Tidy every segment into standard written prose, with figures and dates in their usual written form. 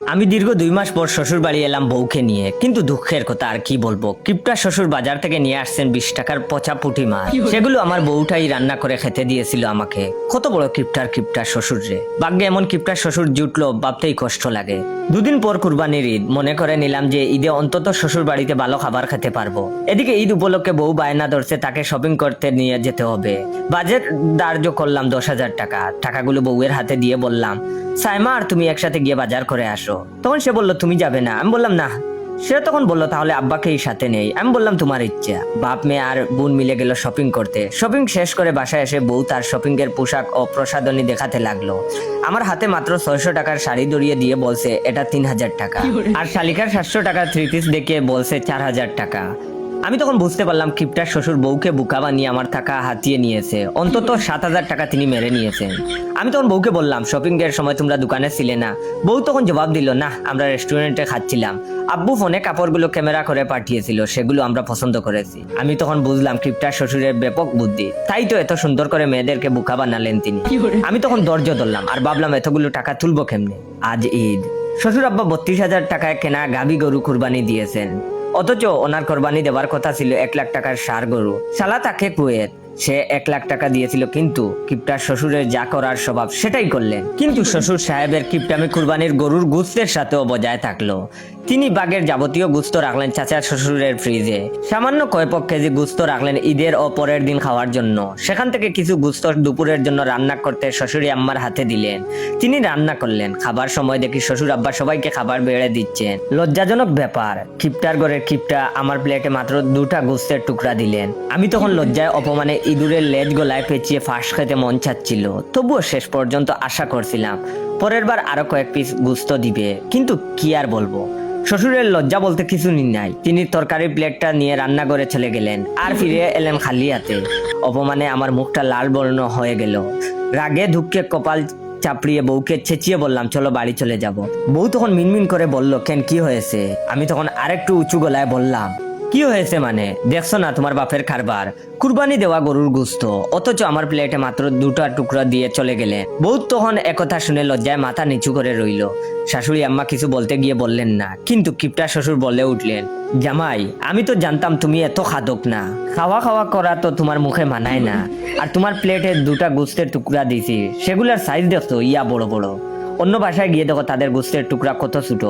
আমি দীর্ঘ 2 মাস পর শ্বশুর বাড়ি এলাম বউকে নিয়ে, কিন্তু দুঃখের কথা আর কি বলবো, কিপটা শ্বশুর বাজার থেকে নিয়ে আসছেন 20 টাকার পচা পুঁটি মাছ। সেগুলো আমার বউটাই রান্না করে খেতে দিয়েছিল আমাকে। কত বড় কিপটার শ্বশুর রে। ভাগ্যে এমন কিপটার শ্বশুর জুটলো, ভাবতেই কষ্ট লাগে। দুদিন পর কুরবানির ঈদ, মনে করে নিলাম যে ঈদে অন্তত শ্বশুর বাড়িতে ভালো খাবার খেতে পারবো। এদিকে ঈদ উপলক্ষে বউ বায়না ধরছে তাকে শপিং করতে নিয়ে যেতে হবে। বাজেট ধার্য করলাম 10,000 টাকা। টাকাগুলো বউয়ের হাতে দিয়ে বললাম, সাইমা আর তুমি একসাথে গিয়ে বাজার করে আসো। তখন সে বলল, তুমি যাবে না? আমি বললাম না। সে তখন বলল, তাহলে আব্বাকেই সাথে নেই। আমি বললাম, তোমার ইচ্ছা। বাপ মেয়ে আর বোন মিলে গেল শপিং করতে। শপিং শেষ করে বাসায় এসে বউ তার শপিং এর পোশাক ও প্রসাধনী দেখাতে লাগলো। আমার হাতে মাত্র 600 টাকার শাড়ি ধরিয়ে দিয়ে বলছে এটা 3000 টাকা, আর শালিকার 700 টাকার থ্রি পিস দেখিয়ে বলছে 4000 টাকা। আমি তখন বুঝতে পারলাম কিপটার শ্বশুর বউকে বোকা বানিয়ে আমার টাকা হাতিয়ে নিয়েছে। অন্তত 7000 টাকা তিনি মেরে নিয়েছেন। আমি তখন বউকে বললাম, শপিং এর সময় তোমরা দোকানে ছিলে না? বউ তখন জবাব দিল, না, আমরা রেস্টুরেন্টে খাচ্ছিলাম। আব্বু ফোনে কাপড়গুলো ক্যামেরা করে পাঠিয়েছিল, সেগুলো আমরা পছন্দ করেছি। আমি তখন বুঝলাম কিপটার শ্বশুরের ব্যাপক বুদ্ধি, তাই তো এত সুন্দর করে মেয়েদেরকে বোকা বানালেন তিনি। আমি তখন ধৈর্য ধরলাম আর ভাবলাম এতগুলো টাকা তুলবো কেমনে। আজ ঈদ। শ্বশুর আব্বা 32,000 টাকায় কেনা গাভী গরু কুরবানি দিয়েছেন, অথচ ওনার কোরবানি দেওয়ার কথা ছিল 1 লাখ টাকার ষাঁড় গরু। শালা তাকে কুয়েত, সে 1 লাখ টাকা দিয়েছিল, কিন্তু কিপটার শ্বশুরের যা করার স্বভাব সেটাই করলেন। কিন্তু শ্বশুর সাহেবের কিপটামি কুরবানির গরুর গুস্তের সাথেও বজায় থাকলো। তিনি বাগের যাবতীয় গুস্ত রাখলেন চাচার শ্বশুরের ফ্রিজে। সামান্য কয়েক কেজি গুস্ত রাখলেন ঈদের ও পরের দিন খাওয়ার জন্য। সেখান থেকে কিছু গুস্ত দুপুরের জন্য রান্না করতে শ্বশুরি আম্মার হাতে দিলেন। তিনি রান্না করলেন। খাবার সময় দেখি শ্বশুর আব্বা সবাইকে খাবার বেড়ে দিচ্ছেন। লজ্জাজনক ব্যাপার, কিপটার ঘরের কিপটা আমার প্লেটে মাত্র 2টা গুস্তের টুকরা দিলেন। আমি তখন লজ্জায় অপমানে ইঁদুরের লেজ গলায় পেঁচিয়ে ফাঁস খেতে মন চাচ্ছিল। তবুও শেষ পর্যন্ত আশা করছিলাম পরের বার আরো কয়েক পিস গুস্ত দিবে, কিন্তু কি আর বলবো, শ্বশুরের লজ্জা বলতে কিছু নাই। তিনি তরকারির প্লেটটা নিয়ে রান্নাঘরে চলে গেলেন আর ফিরে এলেন খালি হাতে। অপমানে আমার মুখটা লাল বর্ণ হয়ে গেল। রাগে দুঃখে কপাল চাপড়িয়ে বউকে চেঁচিয়ে বললাম, চলো বাড়ি চলে যাব। বউ তখন মিনমিন করে বলল, কেন, কি হয়েছে? আমি তখন আরেকটু উঁচু গলায় বললাম, কি হয়েছে মানে, দেখছো না তোমার বাপের কারবার, কুরবানি দেওয়া গরুর গুস্ত, অথচ আমার প্লেটে মাত্র 2টা টুকরা দিয়ে চলে গেলেন। বউ তখন একথা শুনে লজ্জায় মাথা নিচু করে রইল। শাশুড়ি আম্মা কিছু বলতে গিয়ে বললেন না, কিন্তু কিপটা শ্বশুর বলে উঠলেন, জামাই, আমি তো জানতাম তুমি এত খাদক না। খাওয়া খাওয়া করা তো তোমার মুখে মানায় না। আর তোমার প্লেটে 2টা গুস্তের টুকরা দিছি, সেগুলার সাইজ দেখছো, ইয়া বড় বড়। অন্য বাসায় গিয়ে দেখো তাদের গুস্তের টুকরা কত ছোট।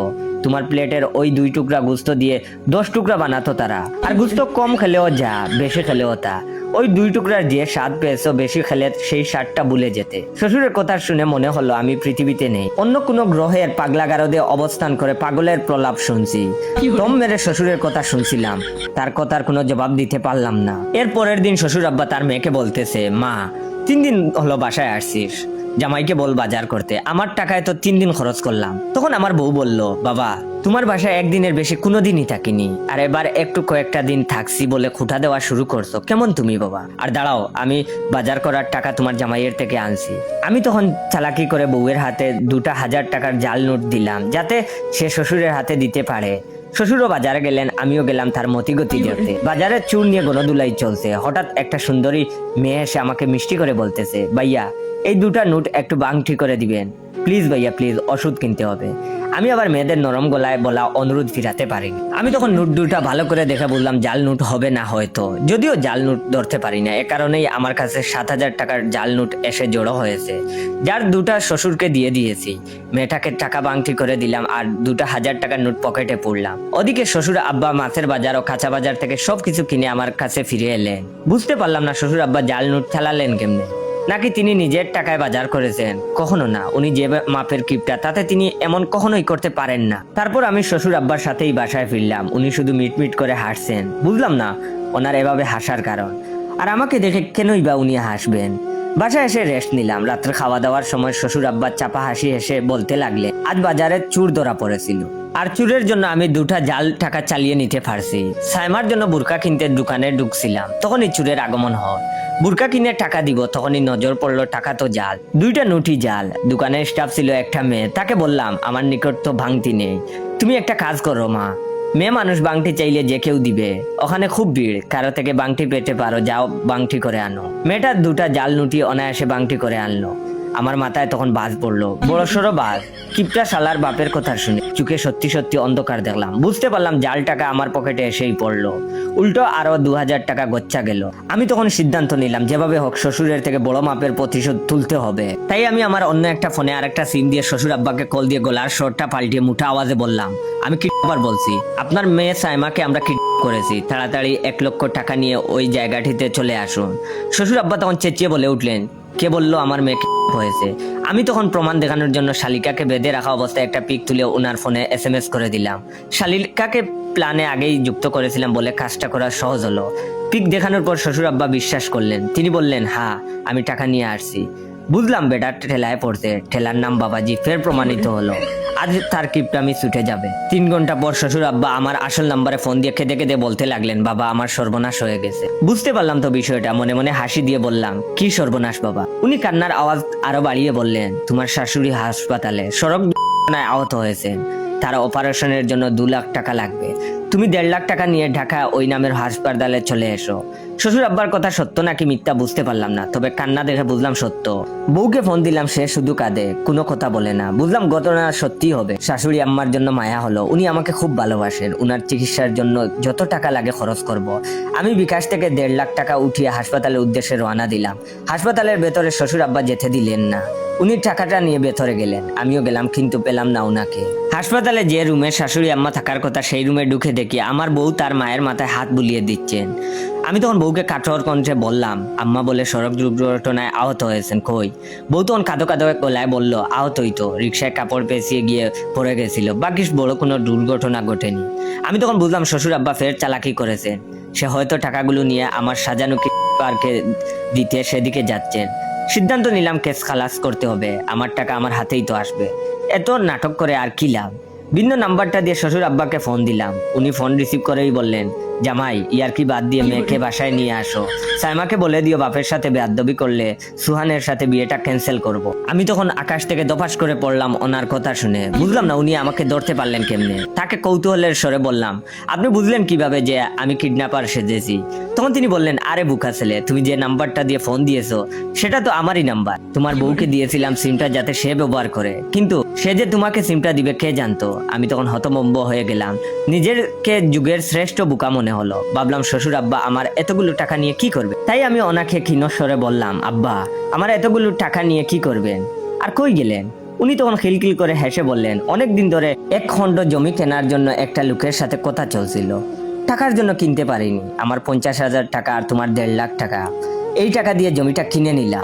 তোমার প্লেটের ওই 2 টুকরা গুস্ত দিয়ে 10 টুকরা বানাতো তারা। আর গুস্ত কম খেলেও যা, বেশি খেলেও তা। ওই 2 টুকরার যে স্বাদ পেয়েছো, বেশি খেলে সেই স্বাদটা ভুলে যেতে। শ্বশুরের কথা শুনে মনে হলো আমি পৃথিবীতে নেই, অন্য কোনো গ্রহের পাগলাগারদে অবস্থান করে পাগলের প্রলাপ শুনছি। দম মেরে শ্বশুরের কথা শুনছিলাম, তার কথার কোনো জবাব দিতে পারলাম না। এর পরের দিন শ্বশুর আব্বা তার মেয়েকে বলতেছে, মা, 3 দিন হলো বাসায় আসছিস, জামাইকে বল বাজার করতে, আমার টাকায় তো 3 দিন খরচ করলাম। তখন আমার বউ বলল, বাবা, তোমার বাসায় 1 দিনের বেশি কোনোদিনই থাকিনি, আর এবার একটু কয়েকটা দিন থাকছি বলে খুঁটা দেওয়া শুরু করছো, কেমন তুমি বাবা? আর দাঁড়াও, আমি বাজার করার টাকা তোমার জামাইয়ের থেকে আনছি। আমি তখন চালাকি করে বউয়ের হাতে 2টা 1000 টাকার জাল নোট দিলাম, যাতে সে শ্বশুরের হাতে দিতে পারে। শ্বশুরও বাজারে গেলেন, আমিও গেলাম তার মতিগতি দেখতে। বাজারের চুর নিয়ে গণদুলাই চলছে। হঠাৎ একটা সুন্দরী মেয়ে এসে আমাকে মিষ্টি করে বলতেছে, ভাইয়া, এই 2টা নোট একটু বাংটি করে দিবেন প্লিজ ভাইয়া, প্লিজ, ওষুধ কিনতে হবে। আমি আবার মেয়েদের নরম গলায় বলা অনুরোধ ফিরাতে পারিনি। আমি তখন নোট 2টা ভালো করে দেখে বললাম, জাল নোট হবে না হয়তো। যদিও জাল নোট ধরতে পারি না, এ কারণেই আমার কাছে 7000 টাকার জাল নোট এসে জড়ো হয়েছে, যার 2টা শ্বশুরকে দিয়ে দিয়েছি। মেয়েটাকে টাকা বাংটি করে দিলাম আর 2টা 1000 টাকার নোট পকেটে পুরলাম। ওদিকে শ্বশুর আব্বা মাছের বাজার ও কাঁচা বাজার থেকে সবকিছু কিনে আমার কাছে ফিরে এলেন। বুঝতে পারলাম না শ্বশুর আব্বা জাল নোট চালালেন কেমনে, নাকি তিনি নিজের টাকায় বাজার করেছেন? কখনো না, উনি যে মাপের কিপটা, তাতে তিনি এমন কখনোই করতে পারেন না। তারপর আমি শ্বশুর আব্বার সাথেই বাসায় ফিরলাম। উনি শুধু মিটমিট করে হাসছেন। বুঝলাম না ওনার এভাবে হাসার কারণ, আর আমাকে দেখে কেনই বা উনি হাসবেন। বাসায় এসে রেস্ট নিলাম। রাত্রে খাওয়া দাওয়ার সময় শ্বশুর আব্বার চাপা হাসি হেসে বলতে লাগলে, আজ বাজারে চুর ধরা পড়েছিল, আর চুরের জন্য আমি 2টা জাল টাকা চালিয়ে নিতে পারছি। সাইমার জন্য বুরকা কিনতে দোকানে ঢুকছিলাম, তখনই চুরের আগমন হয়। বুরকা কিনে টাকা দিব, তখনই নজর পড়লো টাকা তো জাল, 2টা নোটই জাল। দোকানের স্টাফ ছিল একটা মেয়ে, তাকে বললাম, আমার নিকট তো ভাঙতি নেই, তুমি একটা কাজ করো মা, মেয়ে মানুষ বাংটি চাইলে যে কেউ দিবে, ওখানে খুব ভিড়, কারো থেকে বাংটি পেতে পারো, যাও বাংটি করে আনো। মেয়েটা 2টা জাল নোটি অনায়াসে বাংটি করে আনলো। আমার মাথায় তখন বাজ পড়লো, বড় সড়ো বাজ। কিপটা শালার বাপের কথা শুনে চোখে সত্যি সত্যি অন্ধকার দেখলাম। বুঝতে পারলাম জাল টাকা আমার পকেটে এসেই পড়লো। উল্টো আরো 2000 টাকা গচ্চা গেল। আমি তখন সিদ্ধান্ত নিলাম যেভাবে হোক শ্বশুরের থেকে বড় মাপের প্রতিশোধ তুলতে হবে। তাই আমি আমার অন্য একটা ফোনে আরেকটা সিম দিয়ে শ্বশুর আব্বাকে কল দিয়ে গলার স্বরটা পাল্টিয়ে মুঠা আওয়াজে বললাম, আমি কিডন্যাপার বলছি, আপনার মেয়ে সাইমাকে আমরা কিডন্যাপ করেছি, তাড়াতাড়ি 1 লক্ষ টাকা নিয়ে ওই জায়গাটিতে চলে আসুন। শ্বশুর আব্বা তখন চেঁচিয়ে বলে উঠলেন, কে বললো আমার মেয়ে কিডন্যাপ হয়েছে? আমি তখন প্রমাণ দেখানোর জন্য শালিকাকে বেঁধে রাখা অবস্থায় একটা পিক তুলে ওনার ফোনে SMS করে দিলাম। শালিকাকে প্ল্যানে আগেই যুক্ত করেছিলাম বলে কাজটা করা সহজ হলো। পিক দেখানোর পর শ্বশুর আব্বা বিশ্বাস করলেন। তিনি বললেন, হ্যাঁ আমি টাকা নিয়ে আসছি। বুঝলাম বেটার ঠেলায় পড়তে, ঠেলার নাম বাবাজি ফের প্রমাণিত হলো। আজ তার কিপটামি ছুটে যাবে। 3 ঘন্টা পর শ্বশুর আব্বা আমার আসল নাম্বারে ফোন দিয়ে কেঁদে কেঁদে বলতে লাগলেন, বাবা আমার সর্বনাশ হয়ে গেছে। বুঝতে পারলাম তো বিষয়টা, মনে মনে হাসি দিয়ে বললাম, কি সর্বনাশ বাবা? উনি কান্নার আওয়াজ আরো বাড়িয়ে বললেন, তোমার শাশুড়ি হাসপাতালে সড়ক দুর্ঘটনায় আহত হয়েছেন, তার অপারেশনের জন্য 2 লাখ টাকা লাগবে। তুমি 1.5 লাখ টাকা নিয়ে ঢাকা ওই নামের হাসপাতালে চলে এসো। শ্বশুর আব্বার কথা সত্য নাকি মিথ্যা বুঝতে পারলাম না, তবে কান্না দেখে বুঝলাম সত্য। বউকে ফোন দিলাম, সে শুধু কাঁদে, কোনো কথা বলে না। বুঝলাম ঘটনা সত্যি হবে। শাশুড়ি আম্মার জন্য মায়া হলো, উনি আমাকে খুব ভালোবাসেন, উনার চিকিৎসার জন্য যত টাকা লাগে খরচ করব। আমি বিকাশ থেকে 1.5 লাখ টাকা উঠিয়ে হাসপাতালের উদ্দেশ্যে রওনা দিলাম। হাসপাতালের ভেতরে শ্বশুর আব্বা যেতে দিলেন না, উনি টাকাটা নিয়ে ভেতরে গেলেন। আমিও গেলাম, কিন্তু পেলাম না উনাকে। হাসপাতালে যে রুমে শাশুড়ি আম্মা থাকার কথা সেই রুমে ঢুকে দেখি আমার বউ তার মায়ের মাথায় হাত বুলিয়ে দিচ্ছেন। আমি তখন বউকে কাঠোর কণ্ঠে বললাম, আম্মা বলে সড়ক দুর্ঘটনায় আহত হয়েছেন কই? বউ তখন কাঁদো কাঁদো গলায় বলল, আহতই তো, রিক্সায় কাপড় পেঁচিয়ে গিয়ে পড়ে গেছিল, বাকি বড় কোনো দুর্ঘটনা ঘটেনি। আমি তখন বুঝলাম শ্বশুর আব্বা ফের চালাকি করেছেন। সে হয়তো টাকাগুলো নিয়ে আমার সাজানো পার্কে দিতে সেদিকে যাচ্ছেন। সিদ্ধান্ত নিলাম কেস খালাস করতে হবে, আমার টাকা আমার হাতেই তো আসবে। এত নাটক করে আর কি লাভ? ভিন্ন নাম্বারটা দিয়ে শ্বশুর আব্বাকে ফোন দিলাম। উনি ফোন রিসিভ করেই বললেন, জামাই ইয়ার কি বাদ দিয়ে মেয়েকে বাসায় নিয়ে আসো, সাইমাকে বলে দিও বাপের সাথে বেয়াদবি করলে সুহানের সাথে বিয়েটা ক্যান্সেল করব। আমি তখন আকাশ থেকে দফাস করে পড়লাম ওনার কথা শুনে। বুঝলাম না উনি আমাকে ধরতে পারলেন কেমনে। তাকে কৌতূহলের স্বরে বললাম, আপনি বুঝলেন কিভাবে যে আমি কিডন্যাপার সেজেছি? তখন তিনি বললেন, আরে বুকা ছেলে, তুমি যে নাম্বারটা দিয়ে ফোন দিয়েছো সেটা তো আমারই নাম্বার। তোমার বউকে দিয়েছিলাম সিমটা যাতে সে ব্যবহার করে, কিন্তু সে যে তোমাকে সিমটা দিবে কে জানতো? আমি তখন হতভম্ব হয়ে গেলাম। নিজেরকে যুগের শ্রেষ্ঠ বুকা মনে হলো। ভাবলাম শ্বশুর আব্বা আমার এতগুলো টাকা নিয়ে কি করবে। তাই আমি ওনাকে ক্ষীণ স্বরে বললাম, আব্বা আমার এতগুলো টাকা নিয়ে কি করবেন? আর কই গেলেন? উনি তখন খিলখিল করে হেসে বললেন, অনেকদিন ধরে 1 খণ্ড জমি কেনার জন্য একটা লোকের সাথে কথা চলছিল, টাকার জন্য কিনতে পারিনি। আমার 50,000 টাকা আর তোমার 1.5 লাখ টাকা, এই টাকা দিয়ে জমিটা কিনে নিলাম।